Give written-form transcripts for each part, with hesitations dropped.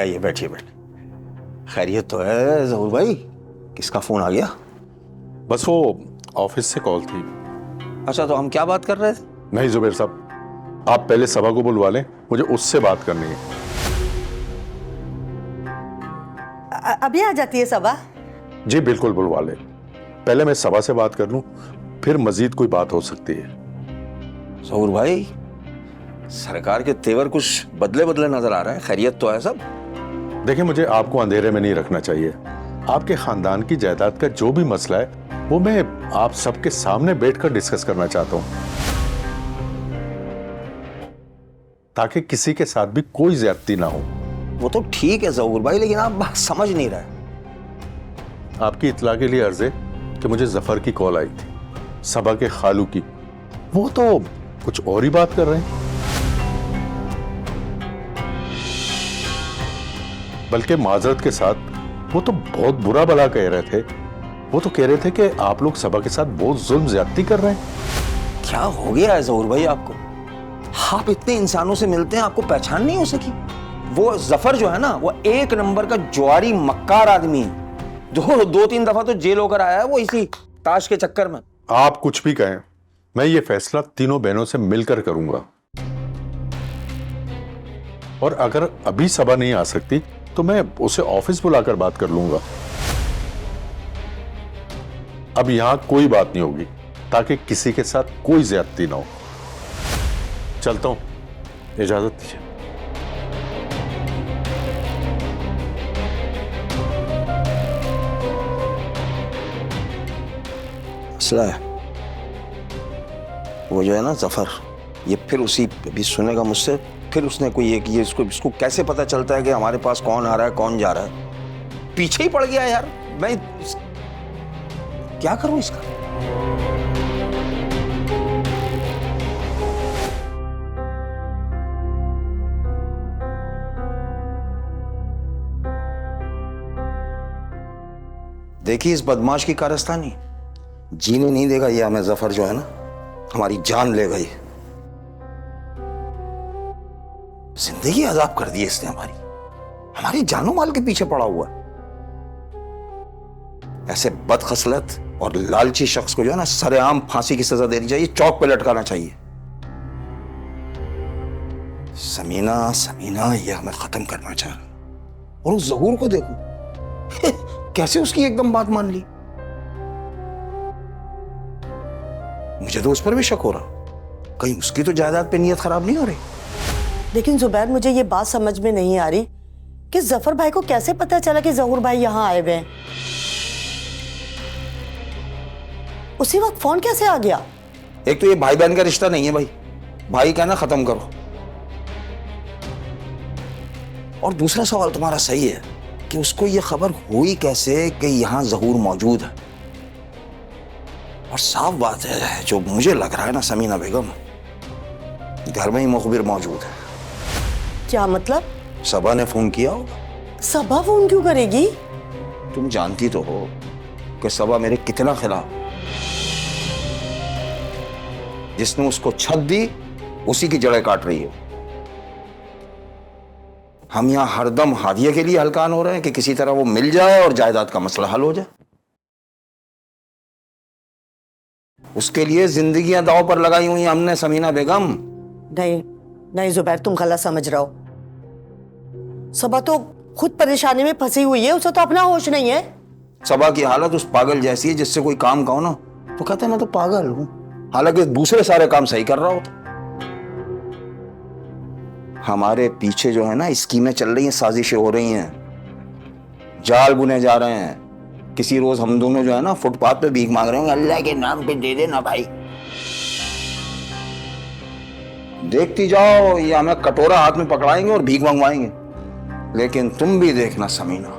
आइए बैठिए बैठिए। खैरियत तो है ज़हूर भाई? किसका फोन आ गया? बस वो ऑफिस से कॉल थी। अच्छा, तो हम क्या बात कर रहे थे? नहीं जुबैर साहब, आप पहले सभा को बुलवा लें, मुझे उससे बात करनी है। अभी आ जाती है सभा? जी बिल्कुल बुलवा लें। पहले मैं सभा से बात कर लूं, फिर मजीद कोई बात हो सकती है। ज़हूर भाई, सरकार के तेवर कुछ बदले बदले नजर आ रहे हैं। खैरियत तो है सब? देखिए, मुझे आपको अंधेरे में नहीं रखना चाहिए। आपके खानदान की जायदाद का जो भी मसला है वो मैं आप सबके सामने बैठकर डिस्कस करना चाहता हूं, ताकि किसी के साथ भी कोई ज्यादती ना हो। वो तो ठीक है ज़हूर भाई, लेकिन आप बात समझ नहीं रहे। आपकी इत्तला के लिए अर्ज है कि मुझे जफर की कॉल आई थी, सभा के खालू की। वो तो कुछ और ही बात कर रहे हैं, बल्कि माजरत के साथ वो तो बहुत बुरा भला कह रहे थे। वो तो कह रहे थे कि आप लोग सभा के साथ बहुत जुल्म ज्यादती कर रहे हैं। क्या हो गया है ज़हूर भाई आपको? आप इतने इंसानों से मिलते हैं, आपको पहचान नहीं हो सकी? वो जफर जो है ना, वो एक नंबर का जुआरी मक्कार आदमी है, जो 2-3 दफा तो जेल होकर आया है वो इसी ताश के चक्कर में। आप कुछ भी कहें, मैं ये फैसला तीनों बहनों से मिलकर करूंगा। और अगर अभी सभा नहीं आ सकती तो मैं उसे ऑफिस बुलाकर बात कर लूंगा। अब यहां कोई बात नहीं होगी, ताकि किसी के साथ कोई ज्यादती ना हो। चलता हूं, इजाजत दीजिए। मसला है वो जो है ना जफर, ये फिर उसी भी सुनेगा मुझसे। फिर उसने कोई ये इसको कैसे पता चलता है कि हमारे पास कौन आ रहा है कौन जा रहा है? पीछे ही पड़ गया यार। मैं क्या करूं इसका? देखिए इस बदमाश की कारस्तानी, जीने नहीं देगा ये हमें जफर जो है ना, हमारी जान ले गई। जिंदगी अजाब कर दी इसने हमारी जानो माल के पीछे पड़ा हुआ है। ऐसे बदखसलत और लालची शख्स को जो है ना सरेआम फांसी की सजा देनी चाहिए, चौक पे लटकाना चाहिए। समीना समीना ये हमें खत्म करना चाह रहा। और उस ज़हूर को देखो कैसे उसकी एकदम बात मान ली। मुझे तो उस पर भी शक हो रहा, कहीं उसकी तो जायदाद पे नीयत खराब नहीं हो रही। लेकिन जुबैर, मुझे ये बात समझ में नहीं आ रही कि जफर भाई को कैसे पता चला कि ज़हूर भाई यहाँ आए हुए हैं? उसी वक्त फोन कैसे आ गया? एक तो ये भाई बहन का रिश्ता नहीं है भाई, भाई कहना खत्म करो। और दूसरा सवाल तुम्हारा सही है कि उसको ये खबर हुई कैसे कि यहाँ ज़हूर मौजूद है। और साफ बात है, जो मुझे लग रहा है ना समीना बेगम, घर में ही मुखबिर मौजूद है। क्या मतलब? सबा ने फोन किया होगा। सबा फोन क्यों करेगी? तुम जानती तो हो कि सबा मेरे कितना खिलाफ। जिसने उसको छत दी उसी की जड़ें काट रही है। हम यहां हरदम हादिया के लिए हलकान हो रहे हैं कि किसी तरह वो मिल जाए और जायदाद का मसला हल हो जाए। उसके लिए जिंदगियां दांव पर लगाई हुई हमने समीना बेगम। नहीं नहीं जुबैर, तुम गलत समझ रहे हो। सबा तो खुद परेशानी में फंसी हुई है, उसे तो अपना होश नहीं है। सबा की हालत उस पागल जैसी है जिससे कोई काम कहो ना तो कहते हैं मैं तो पागल हूं, हालांकि दूसरे सारे काम सही कर रहा होता। हमारे पीछे जो है ना स्कीमें चल रही हैं, साजिशें हो रही हैं, जाल बुने जा रहे हैं। किसी रोज हम दोनों जो है ना फुटपाथ पे भीख मांग रहे होंगे, अल्लाह के नाम पे दे देना भाई। देखती जाओ, ये हमें कटोरा हाथ में पकड़ाएंगे और भीख मंगवाएंगे। लेकिन तुम भी देखना समीना,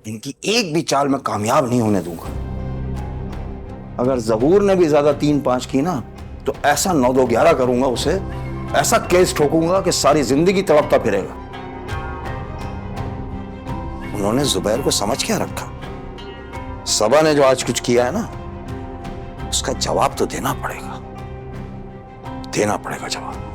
इनकी एक भी चाल में कामयाब नहीं होने दूंगा। अगर ज़हूर ने भी ज्यादा 3-5 की ना तो ऐसा 9-2-11 करूंगा उसे, ऐसा केस ठोकूंगा कि सारी जिंदगी तड़पता फिरेगा। उन्होंने जुबैर को समझ क्या रखा? सबा ने जो आज कुछ किया है ना, उसका जवाब तो देना पड़ेगा, देना पड़ेगा जवाब।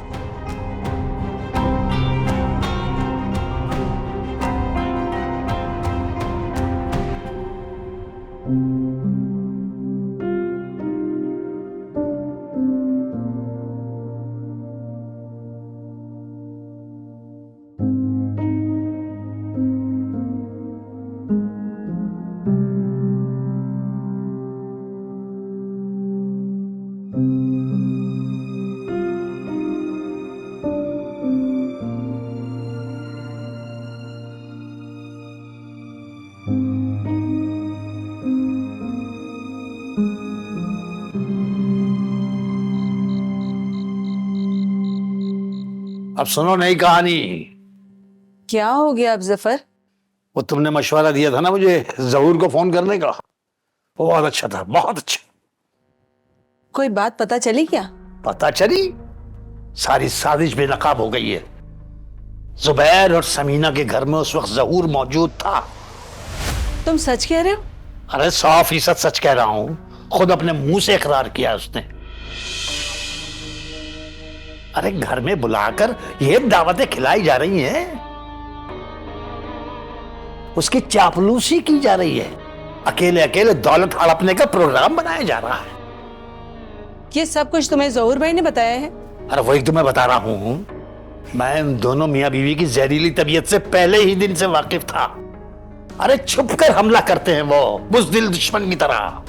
अब सुनो नई कहानी। क्या हो गया अब जफर? वो तुमने मशवरा दिया था ना मुझे जहूर को फोन करने का, वो बहुत अच्छा था, बहुत अच्छा। कोई बात पता चली क्या? पता चली, सारी साजिश बेनकाब हो गई है। जुबैर और समीना के घर में उस वक्त जहूर मौजूद था। तुम सच कह रहे हो? अरे 100% सच कह रहा हूं, खुद अपने मुंह से इकरार किया उसने। अरे घर में बुलाकर ये दावतें खिलाई जा रही हैं, उसकी चापलूसी की जा रही है, अकेले अकेले दौलत हड़पने का प्रोग्राम बनाया जा रहा है। ये सब कुछ तुम्हें जहूर भाई ने बताया है? अरे वही तो मैं बता रहा हूं, मैं इन दोनों मियां बीवी की जहरीली तबीयत से पहले ही दिन से वाकिफ था। अरे छुपकर हमला करते हैं वो, बुज़दिल दुश्मन की तरह।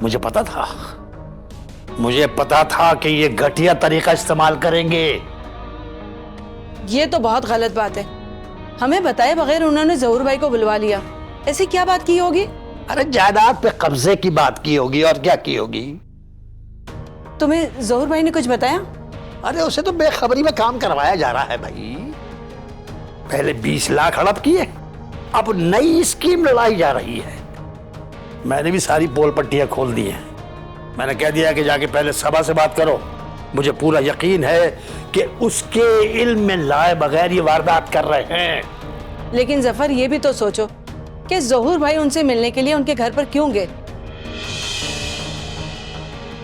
मुझे पता था कि ये घटिया तरीका इस्तेमाल करेंगे। ये तो बहुत गलत बात है। हमें बताए बगैर उन्होंने जहूर भाई को बुलवा लिया। ऐसी क्या बात की होगी? अरे जायदाद पे कब्जे की बात की होगी, और क्या की होगी। तुम्हें जहूर भाई ने कुछ बताया? अरे उसे तो बेखबरी में काम करवाया जा रहा है भाई। पहले 20 लाख हड़प किए, अब नई स्कीम लड़ाई जा रही है। मैंने भी सारी पोल पट्टियां खोल दी हैं। मैंने कह दिया कि जाके पहले सभा से बात करो। मुझे पूरा यकीन है कि उसके इल्म में लाए बगैर ये वारदात कर रहे हैं। लेकिन जफर ये भी तो सोचो कि जहूर भाई उनसे मिलने के लिए उनके घर पर क्यों गए?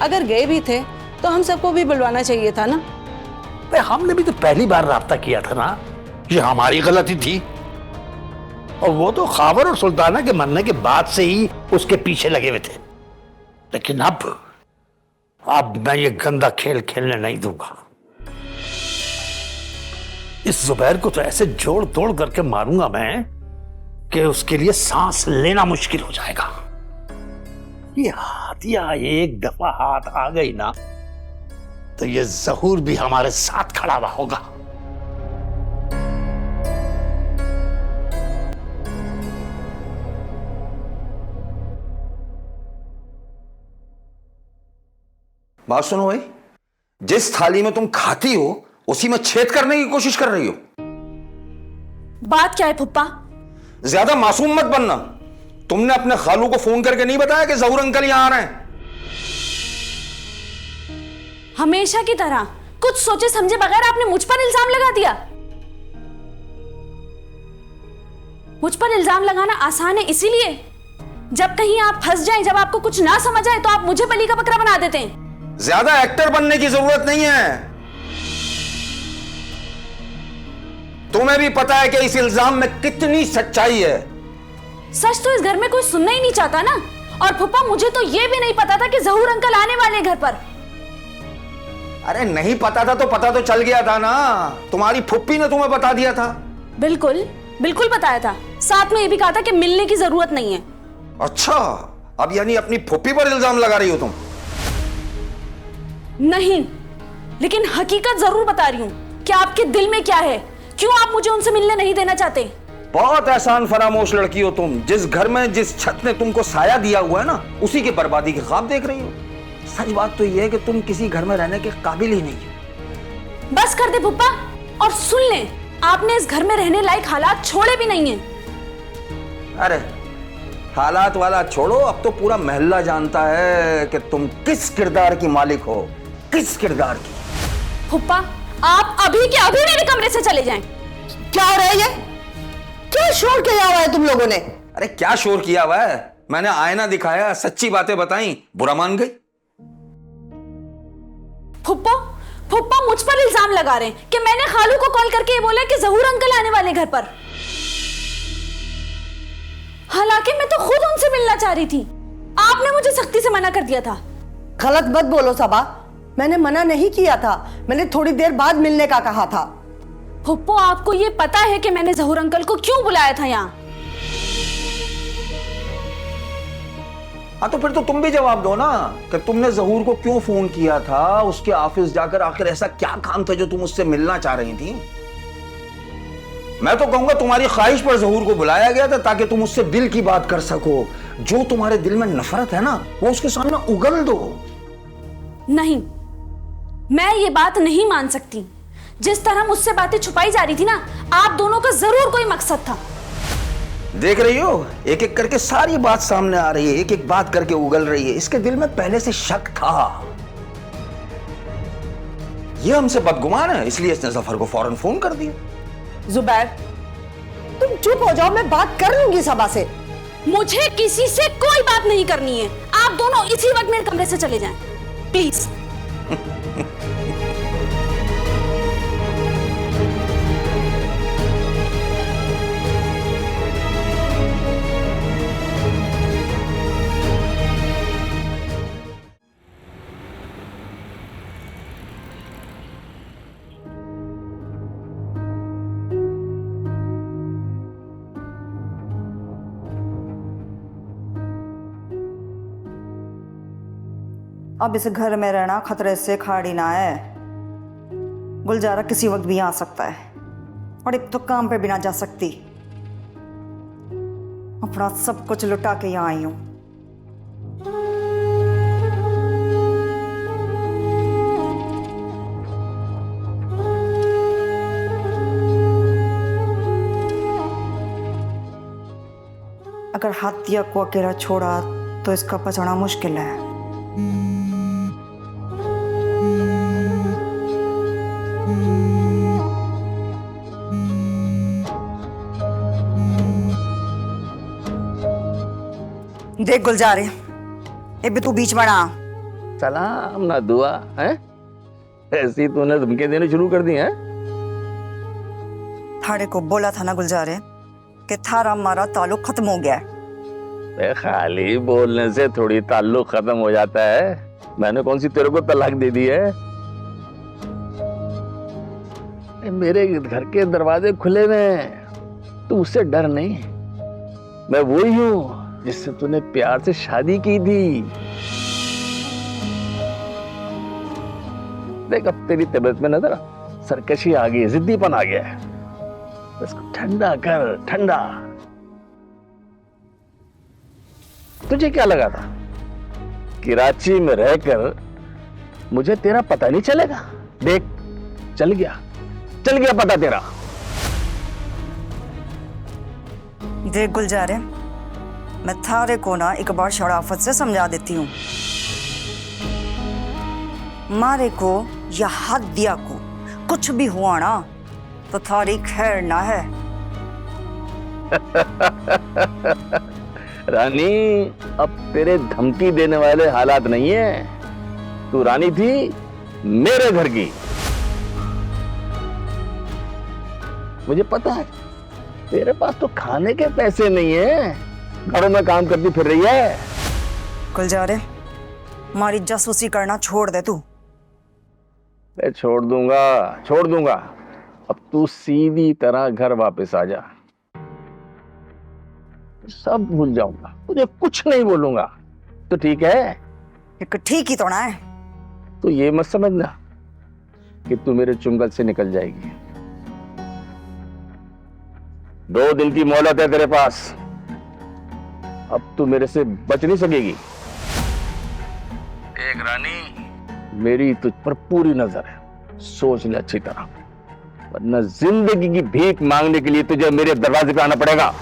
अगर गए भी थे तो हम सबको भी बुलवाना चाहिए था ना। हमने भी तो पहली बार राब्ता किया था ना, ये हमारी गलती थी। और वो तो खावर और सुल्ताना के मरने के बाद से ही उसके पीछे लगे हुए थे। लेकिन अब मैं ये गंदा खेल खेलने नहीं दूंगा। इस जुबैर को तो ऐसे जोड़ तोड़ करके मारूंगा मैं कि उसके लिए सांस लेना मुश्किल हो जाएगा। ये हाथिया एक दफा हाथ आ गई ना, तो ये जहूर भी हमारे साथ खड़ा हुआ होगा। बात सुनो भाई, जिस थाली में तुम खाती हो उसी में छेद करने की कोशिश कर रही हो। बात क्या है फुप्पा? ज्यादा मासूम मत बनना। तुमने अपने खालू को फोन करके नहीं बताया कि जहूर अंकल यहां आ रहे हैं? हमेशा की तरह कुछ सोचे समझे बगैर आपने मुझ पर इल्जाम लगा दिया। मुझ पर इल्जाम लगाना आसान है इसीलिए, जब कहीं आप फंस जाएं, जब आपको कुछ ना समझ आए तो आप मुझे बलि का बकरा बना देते हैं। ज्यादा एक्टर बनने की जरूरत नहीं है। तुम्हें भी पता है कि इस इल्जाम में कितनी सच्चाई है। सच तो इस घर में कोई सुनना ही नहीं चाहता ना। और फुप्पा, मुझे तो यह भी नहीं पता था कि जहूर अंकल आने वाले घर पर। अरे नहीं पता था तो पता तो चल गया था ना। तुम्हारी फुप्पी ने तुम्हें बता दिया था। बिल्कुल बिल्कुल बताया था। साथ में यह भी कहा था कि मिलने की जरूरत नहीं है। अच्छा, अब यानी अपनी फुप्पी पर इल्जाम लगा रही हो तुम? नहीं, लेकिन हकीकत जरूर बता रही हूं कि आपके दिल में क्या है। क्यों आप मुझे उनसे मिलने नहीं देना चाहते? बहुत एहसान फरामोश लड़की हो तुम। जिस घर में, जिस छत ने तुमको साया दिया हुआ है ना, उसी की बर्बादी के ख्वाब देख रही हो। सच बात तो यह है कि तुम किसी घर में रहने के काबिल ही नहीं हो। बस कर दे पुप्पा, और सुन ले, आपने इस घर में रहने लायक हालात छोड़े भी नहीं हैं। अरे हालात वाला छोड़ो, अब तो पूरा मोहल्ला जानता है कि तुम किस किरदार की मालिक हो। किस किरदार की? पुप्पा, आप अभी के अभी मेरे कमरे से चले जाएं। क्या हो रहा है ये? क्या शोर किया हुआ है तुम लोगों ने? अरे क्या शोर किया हुआ है? मैंने आईना दिखाया, सच्ची बातें बताई, बुरा मान गई। फुप्पा मुझ पर इल्जाम लगा रहे हैं कि मैंने खालू को कॉल करके ये बोला कि जहूर अंकल आने वाले घर पर। हालांकि मैं तो खुद उनसे मिलना चाह रही थी। आपने मुझे सख्ती से मना कर दिया था। गलत मत बोलो सबा, मैंने मना नहीं किया था। मैंने थोड़ी देर बाद मिलने का कहा था। फुप्पो, आपको ये पता है कि मैंने जहूर अंकल को क्यों बुलाया था यहाँ? हाँ तो फिर तो तुम भी जवाब दो ना कि तुमने जहूर को क्यों फोन किया था, उसके ऑफिस जाकर आखिर ऐसा क्या काम था जो तुम उससे मिलना चाह रही थी? मैं तो कहूंगा तुम्हारी ख्वाहिश पर जहूर को बुलाया गया था ताकि तुम उससे दिल की बात कर सको। जो तुम्हारे दिल में नफरत है ना, वो उसके सामने उगल दो। नहीं, मैं ये बात नहीं मान सकती। जिस तरह मुझसे बातें छुपाई जा रही थी ना, आप दोनों का जरूर कोई मकसद था। देख रही हो, एक एक करके सारी बात सामने आ रही है, एक एक बात करके उगल रही है। इसके दिल में पहले से शक था। ये हमसे बदगुमान है, इसलिए इसने जफर को फौरन फोन कर दिया। जुबैर, तुम चुप हो जाओ, मैं बात कर लूंगी सबा से। मुझे किसी से कोई बात नहीं करनी है। आप दोनों इसी वक्त मेरे कमरे से चले जाएं, प्लीज। अब इस घर में रहना खतरे से खाड़ी ना है। गुलजारा किसी वक्त भी आ सकता है, और एक तो काम पे भी ना जा सकती। अपना सब कुछ लुटा के यहाँ आई हूं। अगर हाथिया को अकेला छोड़ा तो इसका बचाना मुश्किल है। देख गुलजारे, ये भी तू बीच में ना। सलाम ना दुआ है, ऐसी तूने धमकी देने शुरू कर दी है। थारे को बोला था ना गुलजारे कि थारा हमारा ताल्लुक खत्म हो गया है। खाली बोलने से थोड़ी ताल्लुक खत्म हो जाता है। मैंने कौन सी तेरे को तलाक दे दी है? मेरे घर के दरवाजे खुले में, तू उससे डर नहीं। मैं वही हूँ जिससे तूने प्यार से शादी की थी। देख, अब तेरी तबीयत में नजर सरकशी आ गई, जिद्दीपन आ गया है। इसको ठंडा कर, ठंडा। तुझे क्या लगा था कराची में रहकर मुझे तेरा पता नहीं चलेगा? देख, चल गया पता तेरा। देख गुलजारे, मैं थारे को ना एक बार शराफत से समझा देती हूँ। मारे को या हदिया को कुछ भी हुआ ना तो थारी खैर ना है। रानी, अब तेरे धमकी देने वाले हालात नहीं है। तू रानी थी मेरे घर की। मुझे पता है तेरे पास तो खाने के पैसे नहीं है, घरों में काम करती फिर रही है। गुलजारे, हमारी जासूसी करना छोड़ दे तू। मैं छोड़ दूंगा। अब तू सीधी तरह घर वापस आ जा। सब भूल जाऊंगा, तुझे कुछ नहीं बोलूंगा। तो ठीक है? एक ठीक ही तो ना है। तो ये मत समझना कि तू मेरे चुंगल से निकल जाएगी। 2 दिन की मोहलत है तेरे पास। अब तू मेरे से बच नहीं सकेगी। एक रानी, मेरी तुझ पर पूरी नजर है, सोच ले अच्छी तरह, वरना जिंदगी की भीख मांगने के लिए तुझे मेरे दरवाजे पे आना पड़ेगा।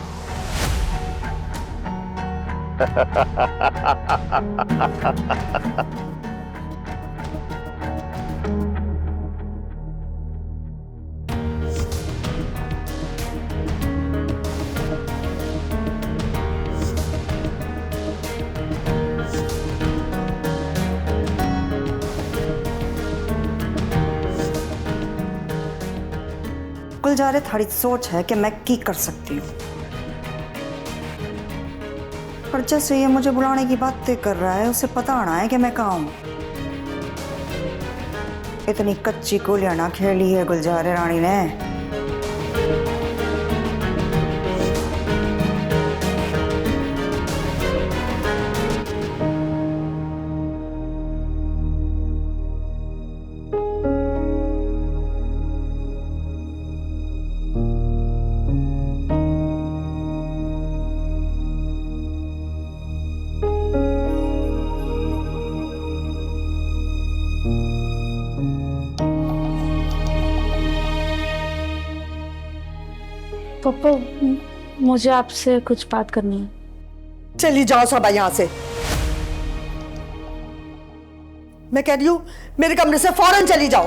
गुलजारे, थारी सोच है कि मैं की कर सकती हूँ, पर जैसे ये मुझे बुलाने की बातें कर रहा है, उसे पता आना है कि मैं कहाँ हूँ। इतनी कच्ची गोलियां ना खेली है गुलजारे रानी ने। पप्पू, मुझे आपसे कुछ बात करनी है। चली जाओ सबा यहां से। मैं कह रही हूं मेरे कमरे से फौरन चली जाओ।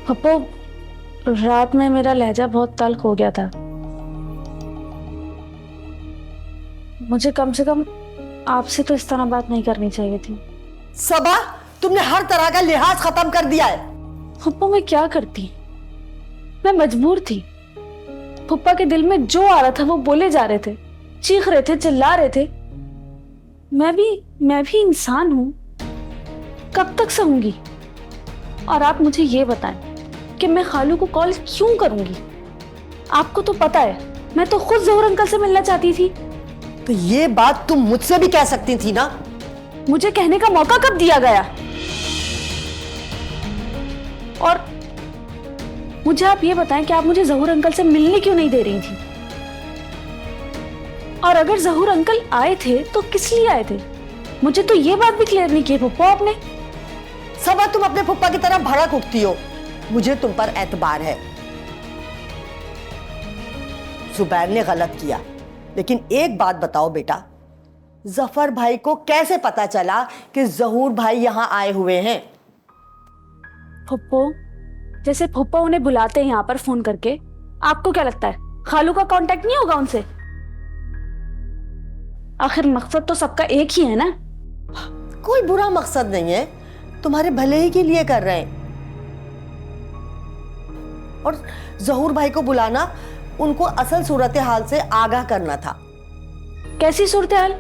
पप्पू, रात में मेरा लहजा बहुत तल्ख हो गया था। मुझे कम से कम आपसे तो इस तरह बात नहीं करनी चाहिए थी। सबा, तुमने हर तरह का लिहाज खत्म कर दिया है। पप्पू, मैं क्या करती, मैं मजबूर थी। पप्पा के दिल में जो आ रहा था वो बोले जा रहे थे, चीख रहे थे, चिल्ला रहे थे। मैं भी इंसान हूं, कब तक सहूंगी? और आप मुझे ये बताएं कि मैं खालू को कॉल क्यों करूंगी? आपको तो पता है मैं तो खुद ज़हूर अंकल से मिलना चाहती थी। तो ये बात तुम मुझसे भी कह सकती थी ना। मुझे कहने का मौका कब दिया गया? और मुझे आप ये बताएं कि आप मुझे ज़हूर अंकल से मिलने क्यों नहीं दे रही थी? और अगर ज़हूर अंकल आए थे तो किस लिए आए थे? मुझे तो ये बात भी क्लियर नहीं की पप्पू आपने। सबा, तुम अपने पप्पा की तरह भड़क उठती हो। मुझे तुम पर एतबार है। जुबैर ने गलत किया, लेकिन एक बात बताओ बेटा, जफर भाई को कैसे पता चला कि ज़हूर भाई यहां आए हुए हैं? पप्पू, जैसे पप्पा उन्हें बुलाते हैं यहाँ पर फोन करके, आपको क्या लगता है खालू का कांटेक्ट नहीं होगा उनसे? आखिर मकसद तो सबका एक ही है ना। कोई बुरा मकसद नहीं है, तुम्हारे भले ही के लिए कर रहे हैं। और ज़हूर भाई को बुलाना उनको असल सूरत हाल से आगाह करना था। कैसी सूरत हाल?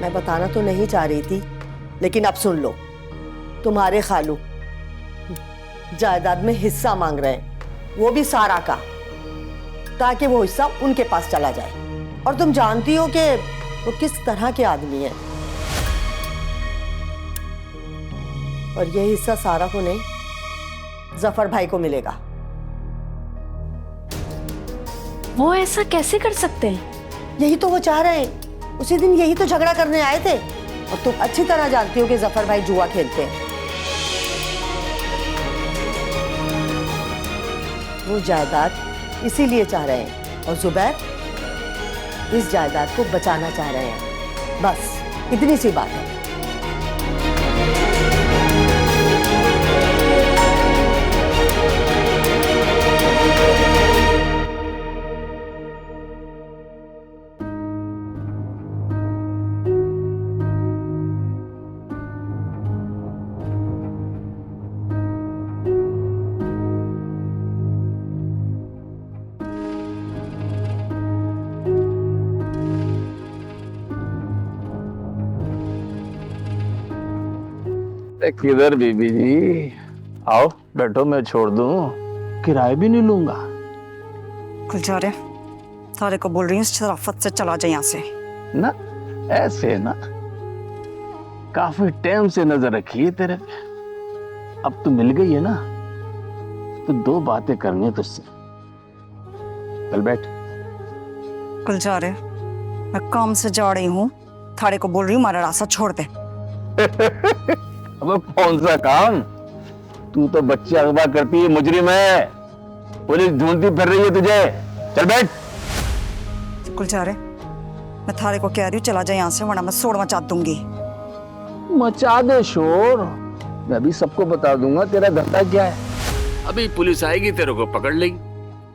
मैं बताना तो नहीं चाह रही थी, लेकिन अब सुन लो। तुम्हारे खालू जायदाद में हिस्सा मांग रहे हैं, वो भी सारा का, ताकि वो हिस्सा उनके पास चला जाए। और तुम जानती हो कि वो किस तरह के आदमी हैं। और ये हिस्सा सारा को नहीं, जफर भाई को मिलेगा। वो ऐसा कैसे कर सकते हैं? यही तो वो चाह रहे हैं। उसी दिन यही तो झगड़ा करने आए थे। और तुम अच्छी तरह जानती हो कि जफर भाई जुआ खेलते हैं। वो जायदाद इसीलिए चाह रहे हैं, और जुबैर इस जायदाद को बचाना चाह रहे हैं। बस इतनी सी बात है। किधर बीबी जी? आओ बैठो, मैं छोड़ दूं, किराए भी नहीं लूंगा। गुलजारे, सारे को बोल रही हूँ शराफत से चला जाए यहाँ से। ना ऐसे ना, काफी टाइम से नजर रखी है तेरे पे, अब तू मिल गई है ना, तो दो बातें करनी है तुझसे। चल बैठ। गुलजारे, मैं काम से जा रही हूँ, थारे को बोल रही हूँ हमारा रास्ता छोड़ दे। अब कौन सा काम? तू तो बच्चे अगवा करती है, मुजरिम है, पुलिस ढूंढती फिर रही है तुझे। चल बैठ। गुलजारे, मैं थारे को कह रही हूँ चला जाए यहाँ से, वरना मैं शोर मचा दूंगी। मचा दे शोर, मैं भी सबको बता दूंगा तेरा धंधा क्या है। अभी पुलिस आएगी, तेरे को पकड़ लेगी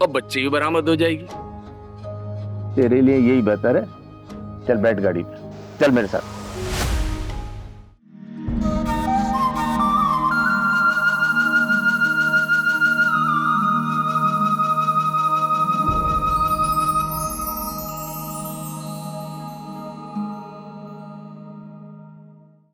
और बच्ची भी बरामद हो जाएगी। तेरे लिए यही बेहतर है। चल बैठ गाड़ी पे, चल मेरे साथ।